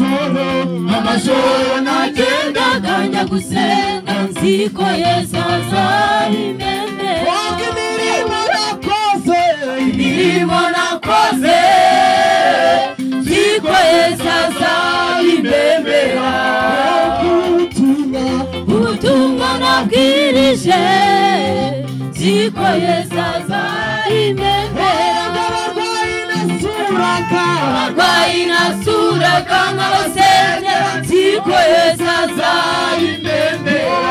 amajoro nagendaga njya gusenga nziko Yesu azabimembera imirimo nakoze nziko Yesu azabimembera ubutumwa nabwirije nziko Yesu azabimembera abarwayi nasuraga nk'abasenge nziko Yesu azabimembera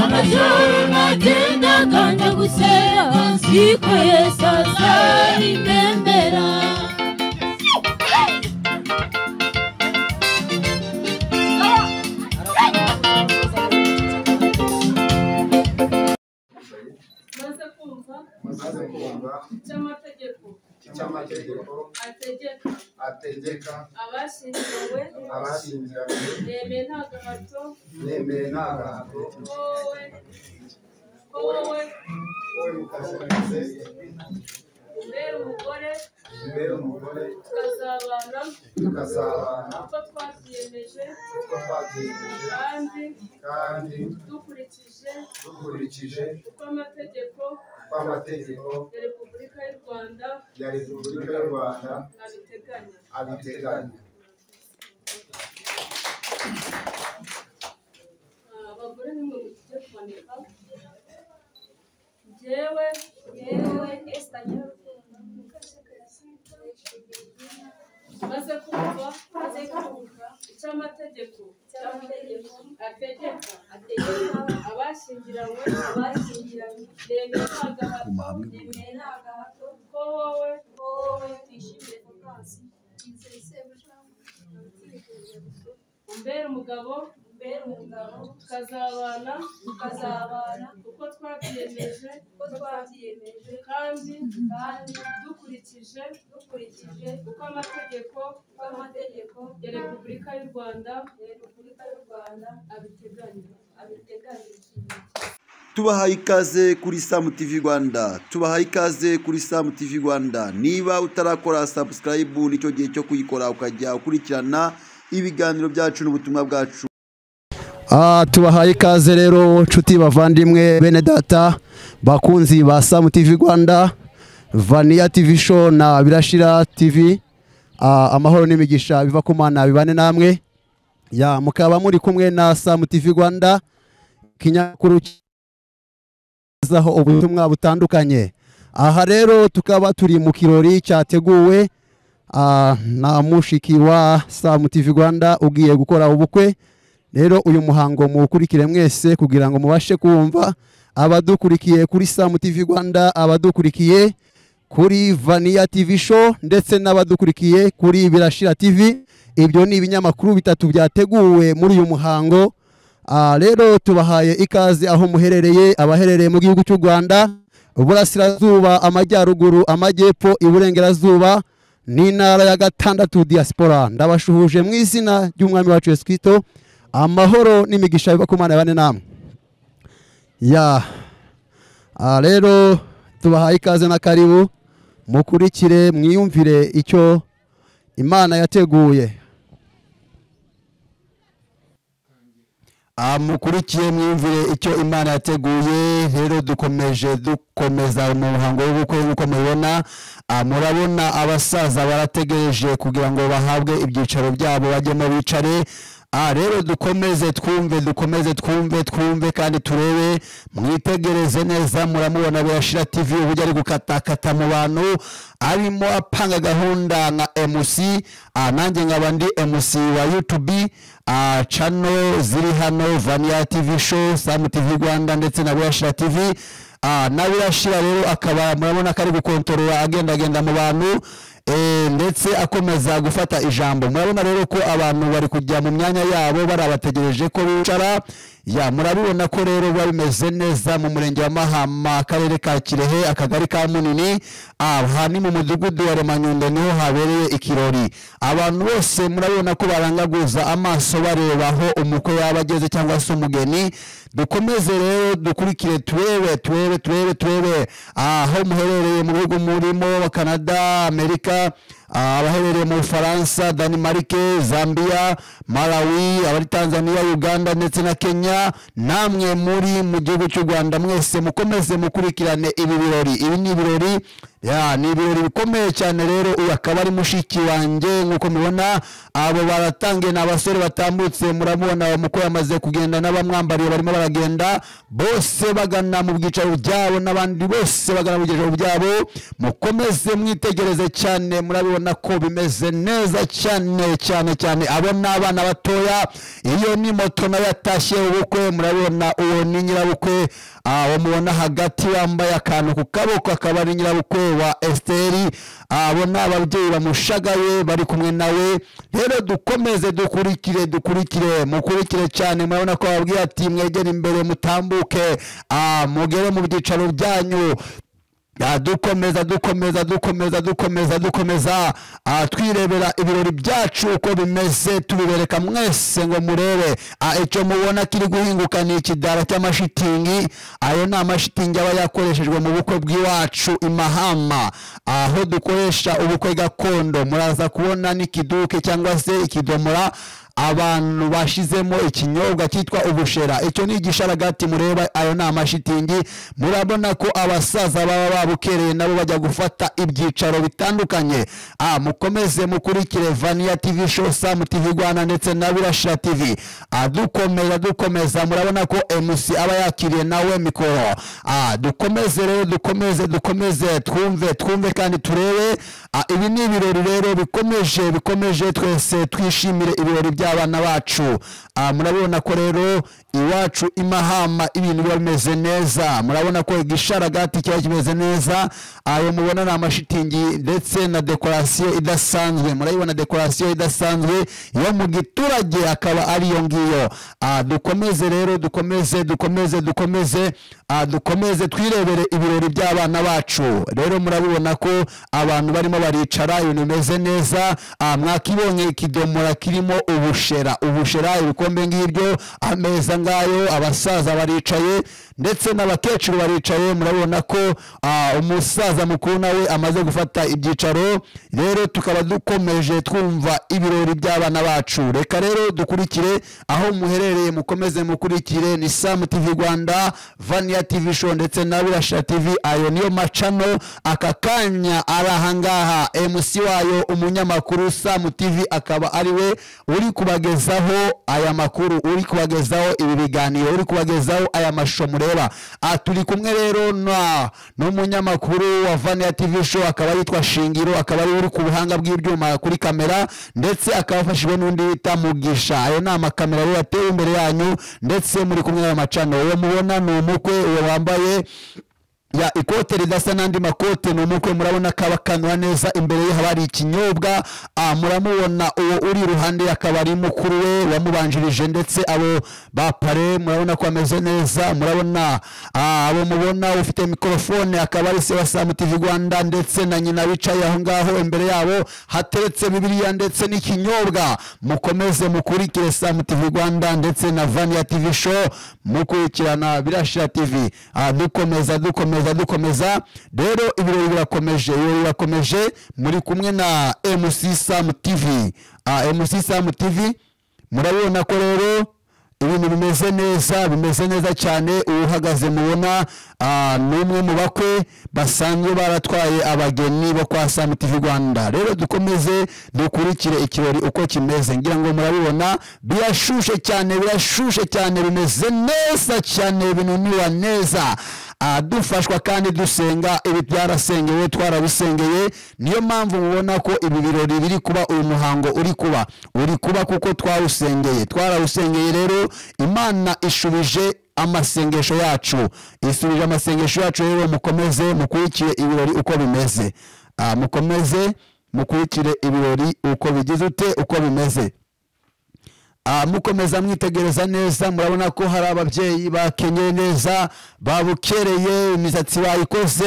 amajoro nagendaga njya gusenga nziko Yesu azabimembera cy'amategeko ategeka abashyingiranywe nemeye nta gahato wowe umbere umugore tukazabana uko twabyiyemeje kandi dukurikije uko amategeko ya Repubulika y'u Rwanda abiteganya. Abagore nimwe mutije kwandika jewe Esther maze kumva icy'amategeko ategeka abashyingiranywe nemeye nta gahato ko wowe twishimire vakansi umbere umugabo tukazabana uko twabyiyemeje kandi dukurikije uko amategeko ya Repubulika y'u Rwanda abiteganya. Tubahaye ikaze kuri Sam TV Rwanda, tubahaye ikaze kuri Sam TV Rwanda. Niba utarakora subscribe nicyo gihe cyo kuyikora ukajya ukurikirana ibiganiro byacu n'ubutumwa bwacu. Tubahaye ikaze rero nshuti bavandimwe bene data bakunzi ba Sam TV Rwanda, Vania TV show na Birashira TV. Amahoro n'imigisha biva ku Mana bibane namwe. Ya mukaba muri kumwe na Sam TV Rwanda, kinyamakuru zaho ubutumwa butandukanye. Aha rero tukaba turi mu kirori cyateguwe na mushiki wa Sam TV Rwanda ugiye gukora ubukwe. Rero uyu muhango mukurikire mwese kugira ngo mubashe kumva abadukurikiye kuri Sam TV Rwanda, abadukurikiye kuri Vania TV show ndetse n'abadukurikiye kuri Birashira TV. Ibyo ni ibinyamakuru bitatu byateguwe muri uyu muhango. Rero tubahaye ikaze aho muherereye, abaherereye mu gihugu cy'u Rwanda, Uburasirazuba, Amajyaruguru, Amajyepfo, Iburengerazuba n'intara ya gatandatu diaspora. Ndabashuhuje mu izina ry'umwami wacu Yesu Kristo. Amahoro n'imigisha biva ku Mana bane namwe. Rero tubahaye ikaze na karibu mukurikire mwiyumvire icyo Imana yateguye. Mukurikiye mwiyumvire icyo Imana yateguye. Rero dukomeza mu muhango w'ubukwe nk'uko mubibona. Murabona abasaza barategereje kugira ngo bahabwe ibyicaro byabo bajyemo bicare. Rero dukomeze twumve kandi turebe, mwitegereze neza. Muramubona Birashira TV uburyo ari gukatakata mu bantu, arimo apanga gahunda nka MC. Nanjye nkaba ndi MC wa YouTube channel ziri hano, Vania TV show, Sam TV Rwanda ndetse na Birashira TV. Na Birashira rero akaba murabona kari gukontorora agenda mu bantu ndetse akomeza gufata ijambo. Murabona rero ko abantu bari kujya mu myanya yabo barabategereje ko bicara. Murabibona ko rero bimeze neza mu murenge wa Mahama, akarere ka Kirehe, akagari ka Munini. Aha ni mu mudugudu wa Remanyundo niho habereye ikirori. Abantu bose murabibona ko barangaguza amaso bareba aho umukwe yabageze cyangwa se umugeni. Dukomeze rero dukurikire turebe aho muherereye mu bihugu murimo, Canada, Amerika, abaherereye mu Bufaransa, Denmark, Zambia, Malawi, abari Tanzania, Uganda ndetse na Kenya, namwe muri mu gihugu cy'u Rwanda mwese mukomeze mukurikirane ibi birori. Ibi ni ibirori ni ibirori bikomeye cyane. Rero uyu akaba ari mushiki wanjye nkuko mubona, abo baratangiye n'abasore batambutse, muramubona muko yamaze kugenda n'abamwambariye barimo baragenda bose bagana mu bwicaro byabo, n'abandi bose bagana mu bwicaro byabo. Mukomeze mwitegereze cyane, murabibona ko bimeze neza cyane cyane cyane. Abo n'abana batoya, iyo ni moto nayo yatashye ubukwe, murabibona uwo ni nyirabukwe aho mubona hagati wambaye akantu ku kaboko, akaba ari nyirabukwe wa Esteri. Abo n'ababyeyi bamushagaye bari kumwe nawe. Rero dukomeze dukurikire mukurikire cyane, murabona ko babwiye ati mwegere imbere mutambuke mugere mu byicaro byanyu. Dukomeza twirebera ibirori byacu uko bimeze, tubibereka mwese ngo murebe. Icyo mubona kiri guhinguka ni ikidara cy'amashitingi. Ayo ni amashitingi aba yakoreshejwe mu bukwe bw'iwacu i Mahama, aho dukoresha ubukwe gakondo. Muraza kubona n'ikiduke cyangwa se ikidomora abantu bashizemo ikinyobwa cyitwa ubushera. Icyo ni igisharagati mureba, ayo ni amashitingi. Murabona ko abasaza baba babukereye nabo bajya gufata ibyicaro bitandukanye. Mukomeze mukurikire Vania TV show, Sam TV Rwanda ndetse na Birasha TV. Dukomeza murabona ko MC aba yakiriye nawe mikoro. Dukomeze rero, dukomeze twumve kandi turebe. Ibi ni ibirori rero bikomeje twese twishimire ibirori by'abana bacu. Murabona ko rero iwacu i Mahama ibintu bimeze neza. Murabona ko igisharagati cyari kimeze neza. Ayo mubona na amashitingi ndetse na decoration idasanzwe. Murabona decoration idasanzwe yo mu giturage, akaba ari yo ngiyo. Dukomeze rero, dukomeze twirebere ibirori by'abana bacu. Rero murabibona ko abantu barimo baricara, ibintu bimeze neza. Mwakibonye ikidomora kirimo ubushera ibikombe ngibyo, ameza ngayo, abasaza baricaye ndetse n'abakecuru baricaye. Murabona ko umusaza mukuru nawe amaze gufata ibyicaro. Rero tukaba dukomeje twumva ibirori by'abana bacu. Reka rero dukurikire aho muherereye, mukomeze mukurikire. Ni Sam TV Rwanda, Vania TV show ndetse na Birasha TV. Ayo niyo macano aka kanya arahangaha. MC wayo umunyamakuru Sam TV akaba ari we uri kubagezaho aya makuru, uri kubagezaho ibi biganiro, uri kubagezaho aya mashusho mureba. Turi kumwe rero n'umunyamakuru wa Vania TV show, akaba yitwa Shingiro, akaba ari uri ku buhanga bw'ibyuma kuri kamera, ndetse akaba afashijwe n'undi bita Mugisha. Ayo ni amakamera rero yateye imbere yanyu, ndetse muri kumwe n'aya macano. Uwo mubona ni umukwe, uwo wambaye ikote ridasa n'andi makote ni umukwe. Murabona kabakanwa neza, imbere ye habari ikinyobwa. Muramubona uwo uri iruhande akaba ari mukuru we wamubanjirije, ndetse abo bapare murabona ko ameze neza. Murabona abo mubona ufite mikrofone akaba ari se wa Sam TV Rwanda, ndetse na nyina bicaye aho ngaho. Imbere yabo hateretse Bibiliya ndetse n'ikinyobwa. Mukomeze mukurikire Sam TV Rwanda ndetse na Vania TV show, mukurikirana Birasha TV. Dukomeza rero ibirori birakomeje. Muri kumwe na MC Sam TV. MC Sam TV murabona ko rero ibintu bimeze neza cyane. Uhagaze mubona n'umwe mu bakwe basanzwe baratwaye abageni bo kwa Sam TV Rwanda. Rero dukomeze dukurikire ikirori uko kimeze. Ngira ngo murabibona birashushe cyane, bimeze neza cyane, ibintu niwa neza. Dufashwa kandi dusenga, ibi byarasengewe, twarabisengeye. Niyo mpamvu mubona ko ibi birori biri kuba, uyu muhango uri kuba kuko twarawusengeye. Rero Imana ishubije amasengesho yacu, rero mukomeze mukurikire ibirori uko bimeze. Mukomeze mukurikire ibirori uko bigize uko bimeze. Mukomeza mwitegereza neza. Murabona ko hari ababyeyi bakenyeye neza, babukereye, imisatsi bayikoze.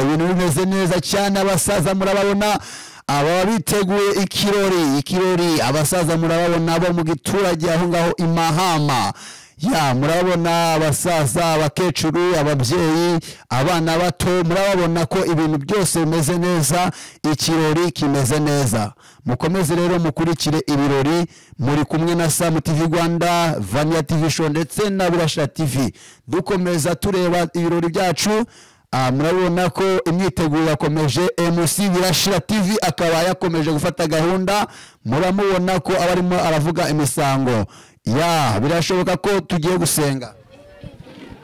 Ibintu bimeze neza cyane. Abasaza murababona aba biteguye ikirori. Abasaza murababona bo mu giturage aho ngaho i Mahama. ya murabona abasaza abakecuru ababyeyi abana bato murabona ko ibintu byose bimeze neza ikirori kimeze neza mukomeze rero mukurikire ibirori muri kumwe na Sam TV Rwanda Vania TV Show ndetse na Birashira TV dukomeza tureba ibirori byacu murabona ko imyiteguro yakomeje MC Birashira TV akaba yakomeje gufata gahunda muramubona ko abarimo aravuga imisango ya birashoboka ko tugiye gusenga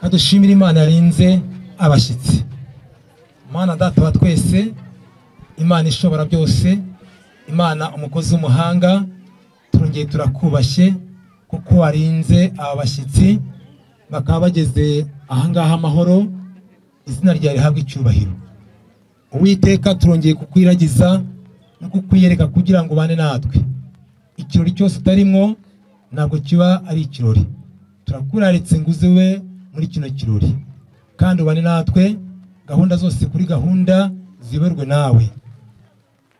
adushimira Imana yarinze abashyitsi Imana data wa twese Imana ishobora byose Imana umukozi w'umuhanga turongeye turakubashye kuko warinze abashyitsi bakaba bageze ahangaha amahoro izina ryawe rihabwa icyubahiro Uwiteka turongeye kukwiragiza no kukwiyereka kugira ngo bane natwe ikirori cyose utarimwo ntabwo kiba ari ikirori turakuraritse nguze we muri kino kirori kandi ubane natwe gahunda zose kuri gahunda ziberwe nawe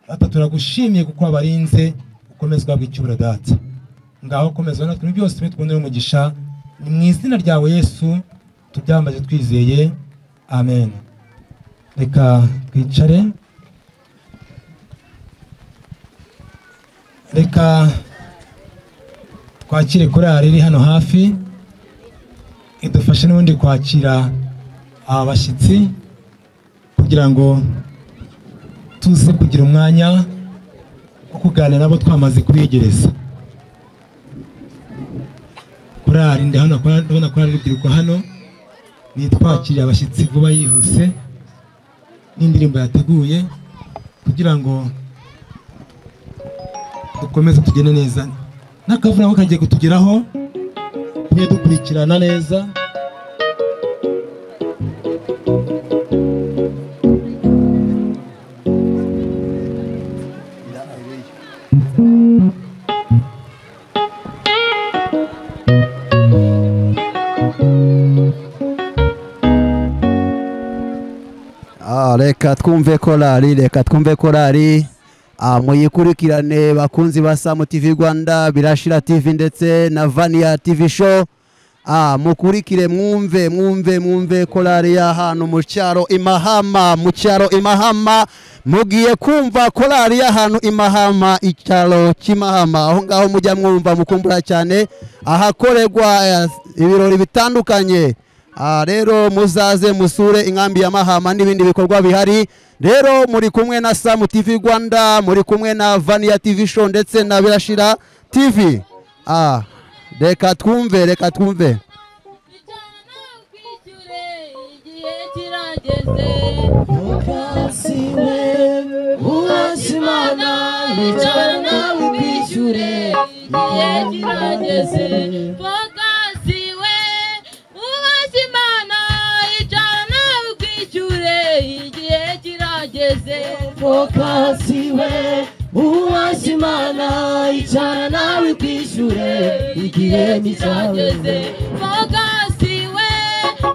ata turagushimiye kuko abarinze ukomezwa bw'icyubahiro data ngaho komezwa natwe byose twibonere umugisha ni mu izina ryawe Yesu tubyambaje twizeye amen reka twicare reka kwakire korali iri hano hafi idufashe n'ubundi kwakira abashyitsi kugira ngo tuze kugira umwanya wo kuganira nabo twamaze kubigereza korali ndi hano ndabona korali rubyiruko hano nitwakiriye abashyitsi vuba yihuse n'indirimbo yateguye kugira ngo dukomeze tugende neza n'akavura ko kagiye kutugeraho tujye dukurikirana neza reka twumve korali muyikurikirane bakunzi ba Sam TV Rwanda Birashira TV ndetse na Vania TV Show mukurikire mwumve korali ya hano mu cyaro Imahama mugiye kumva korali ya hano Imahama icyaro cy'Imahama aho ngaho mujya mwumva mukumbura cyane ahakorerwa ibirori bitandukanye rero muzaze musure inkambi ya Mahama n'ibindi bikorwa bihari rero muri kumwe na Sam TV Rwanda muri kumwe na Vania TV Show ndetse na Birashira TV reka twumve Fokasiwe uwasimana icara nawe kwishure igihe nticyageze Fokasiwe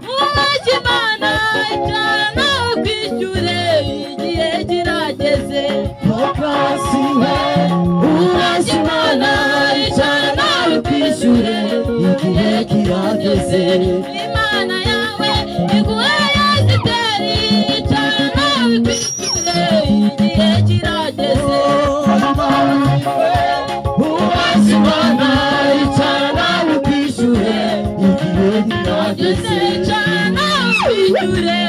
uwasimana icara nawe kwishure igihe kirageze Fokasiwe uwasimana icara nawe kwishure igihe kirageze Imana yawe iguhaye ziteri icara nawe kwishure igihe kirageze uwasimana icara nawe kwishure igihe kirageze icara nawe kwishure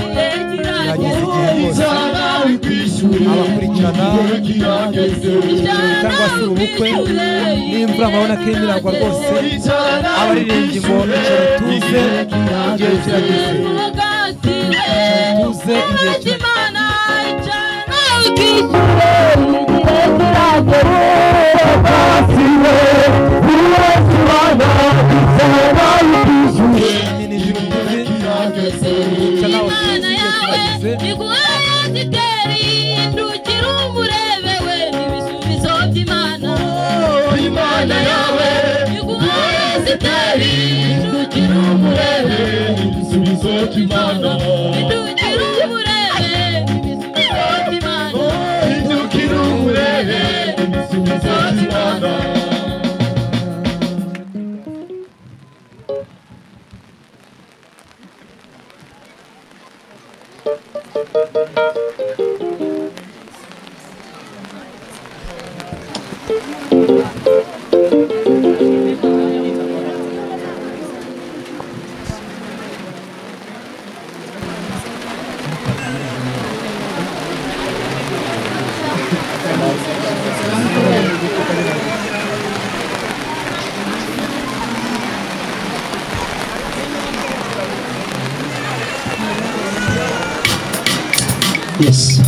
igihe kirageze icara nawe kwishure abakurikirana cyangwa se ubukwe n'imvura mabona ko imiragwa rwose abaririmbyi ngo icyo tuze igihe kirageze tuze igihe kirageze Yes.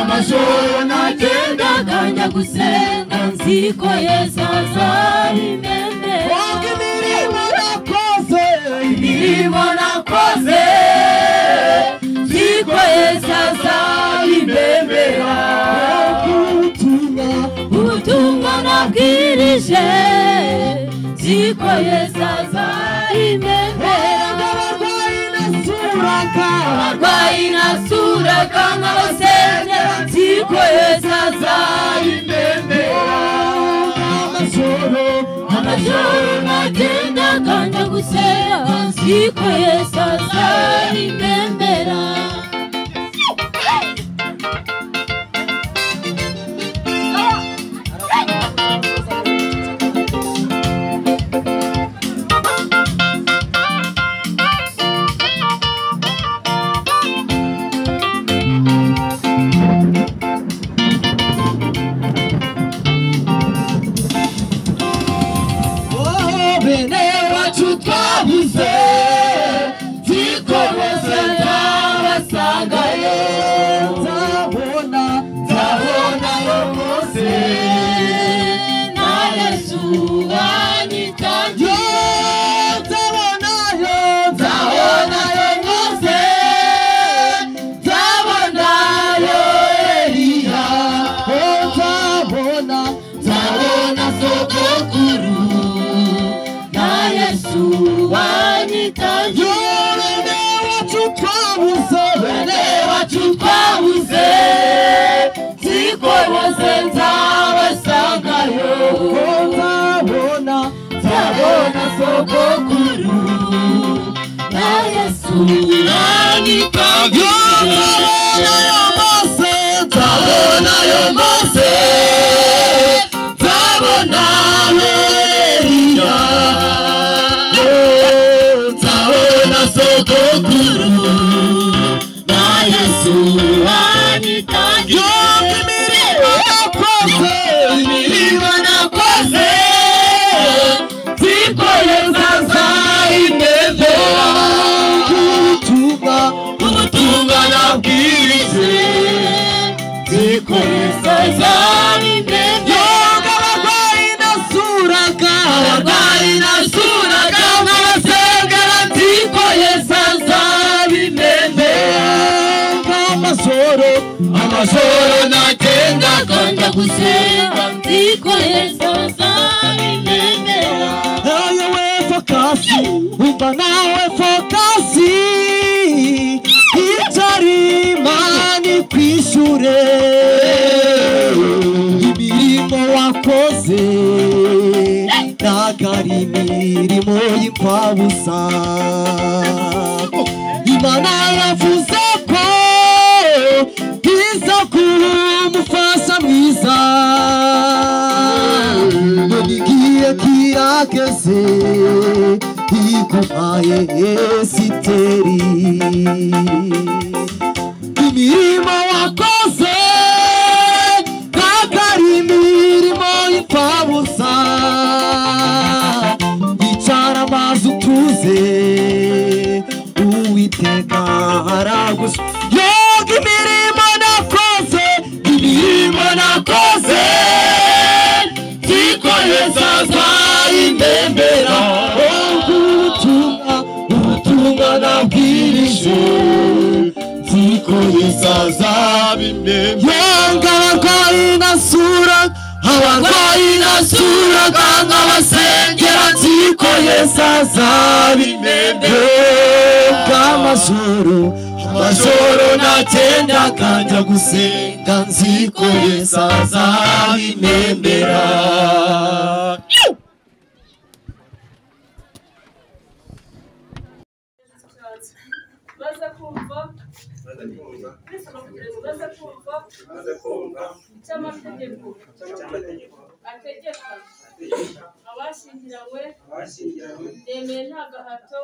Amashoro na tenda ganya gusenga nziko Yesu azabimembera imirimo nakoze nziko Yesu azabimembera ubutumwa nabwirije nziko Yesu azabimembera abarwayi nasuraga nk'abasengera nziko Yesu azabimembera amajoro nagendaga njya gusenga nziko Yesu azabimembera amajoro nagendaga njya gusenga nziko Yesu azabimembera nawe fokasi umva nawe fokasi itari mani kwishure imirimo wakoze nagari imirimo y'impfabusa Imana yavuze ko iza kumufasha mwiza igihe kirageze iguhaye Esiteri imirimo wakoze nagari imirimo y'impfabusa icara amazi utuze Uwiteka aragusa yoga imirimo nakoze nziko Yesu azabimembera ubutumwa nabwirije nziko Yesu azabimembera abarwayi nasuraga nk'abasengera nziko Yesu azabimembera amajoro nagendaga njya gusenga nziko Yesu azabimembera baza kumva icy'amategeko ategeka abashyingiranywe nemeye nta gahato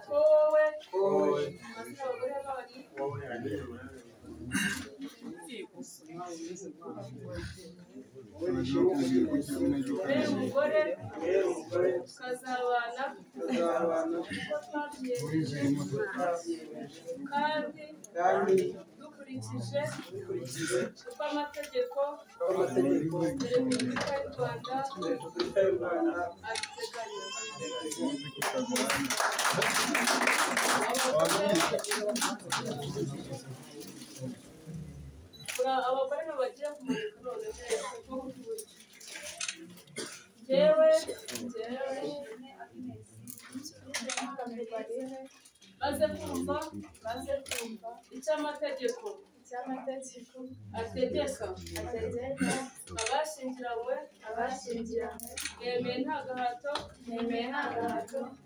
ko wowe amazina y'abagore umugore tukazabana uko twabyemeje kandi dukurikije uko amategeko Repubulika y'u Rwanda abiteganya. Abagore ntibagiye kumanika none jewe maze kumva icyo amategeko ategeka abashyingiranywe yemeye nta gahato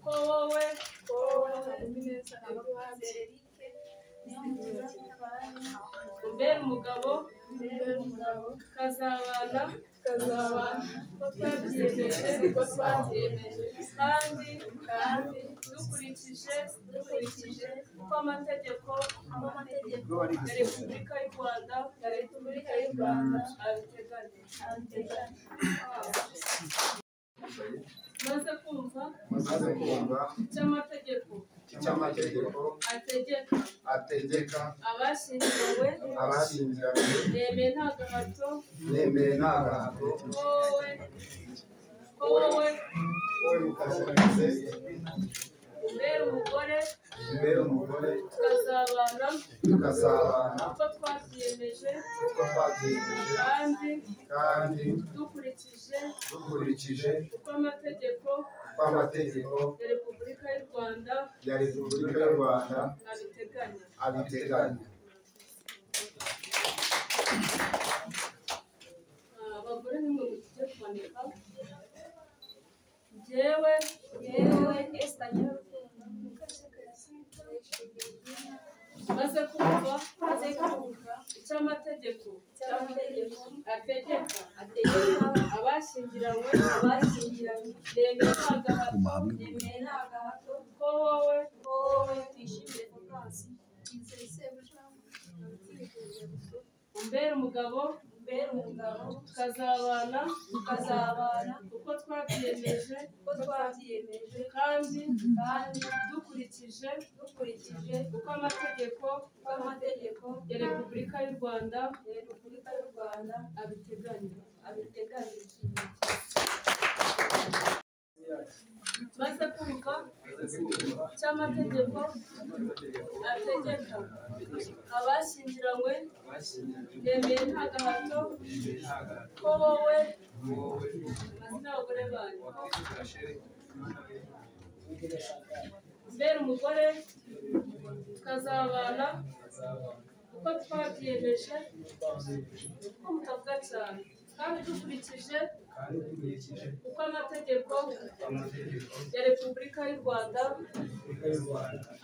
ko wowe umbera umugabo kazabana ko twabyiyemeje kandi dukurikije uko amategeko ya Repubulika y'u Rwanda abiteganya. Maze kumva icyo amategeko ategeka abashyingiranywe yemeye nta gahato ko wowe umbera umugore tukazabana uko twabyiyemeje kandi dukurikije uko amategeko ya Repubulika y'u Rwanda abiteganya. Abagore nimwe mutujye kumanika. Jewe maze kumva icyo amategeko ategeka abashyingiranywe yemeye nta gahato ko wowe umbera umugabo tukazabana uko twabyiyemeje kandi dukurikije uko amategeko ya Repubulika y'u Rwanda abiteganya. Maze kumva icyo amategeko ategeka abashyingiranywe yemeye nta gahato ko wowe amazina y'abagore banyu umbera umugore tukazabana uko twabyiyemeje ko mutavuga cyane kandi dukurikije uko amategeko ya Repubulika y'u Rwanda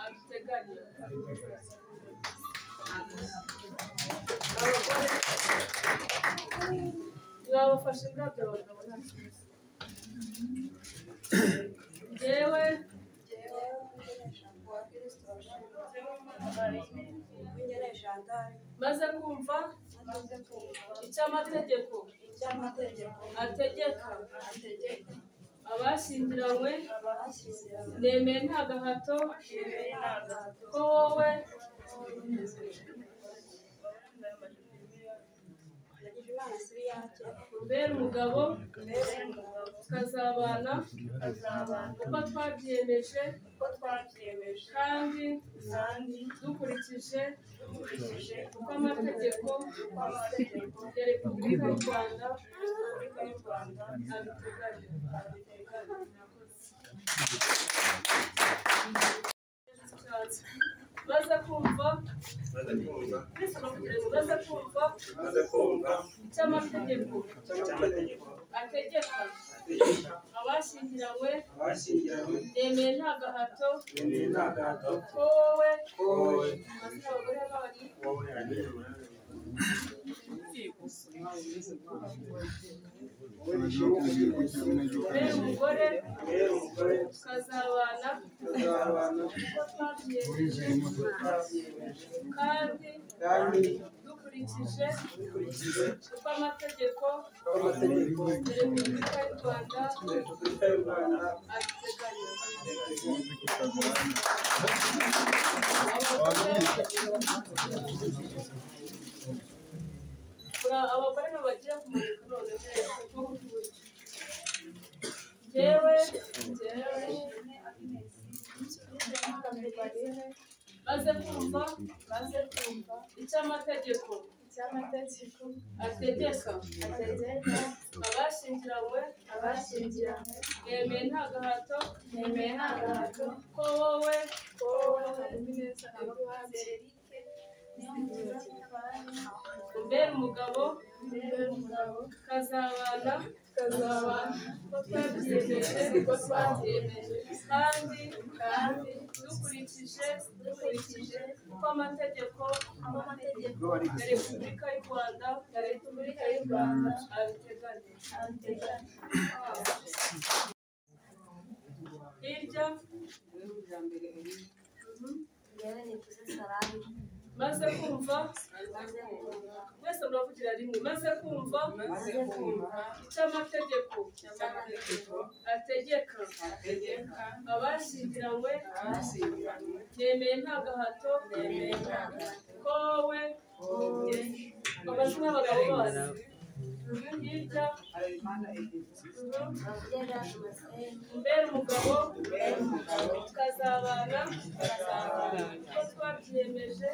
abiteganya. Mwabafashe indabyo abagabo nta kibazo. Jewe maze kumva icyo amategeko ategeka abashyingiranywe nemeye nta gahato ko wowe umbera umugabo tukazabana uko twabyiyemeje kandi dukurikije uko amategeko ya Repubulika y'u Rwanda abiteganya. Maze kumva icyo amategeko ategeka abashyingiranywe yemeye nta gahato ko wowe amazina y'abagore banyu umbera umugore tukazabana uko twabyiyemeje kandi dukurikije uko amategeko ya Repubulika y'u Rwanda abiteganya. Abagore ntibagiye kumanika none njyewe maze kumva icyo amategeko ategeka abashyingiranywe nemeye nta gahato ko wowe umbera umugabo kazabana ko twabyiyemeje kandi dukurikije uko amategeko ya Repubulika y'u Rwanda abiteganya. Hirya maze kumva mwese muravugira rimwe maze kumva icyo amategeko ategeka abashyingiranywe nemeye nta gahato ko wowe amazina y'abagabo bazi hirya umbera umugabo tukazabana ko twabyiyemeje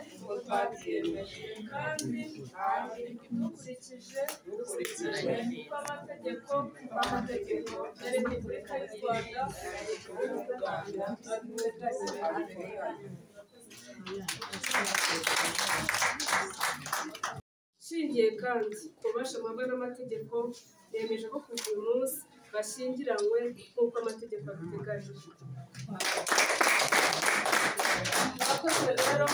kandi dukurikije uko amategeko ya Repubulika y'u Rwanda shingiye kandi ku bubasha mpabwa n'amategeko yemeje ko kuva uyu munsi bashyingiranywe nk'uko amategeko abiteganya. Abakozi rero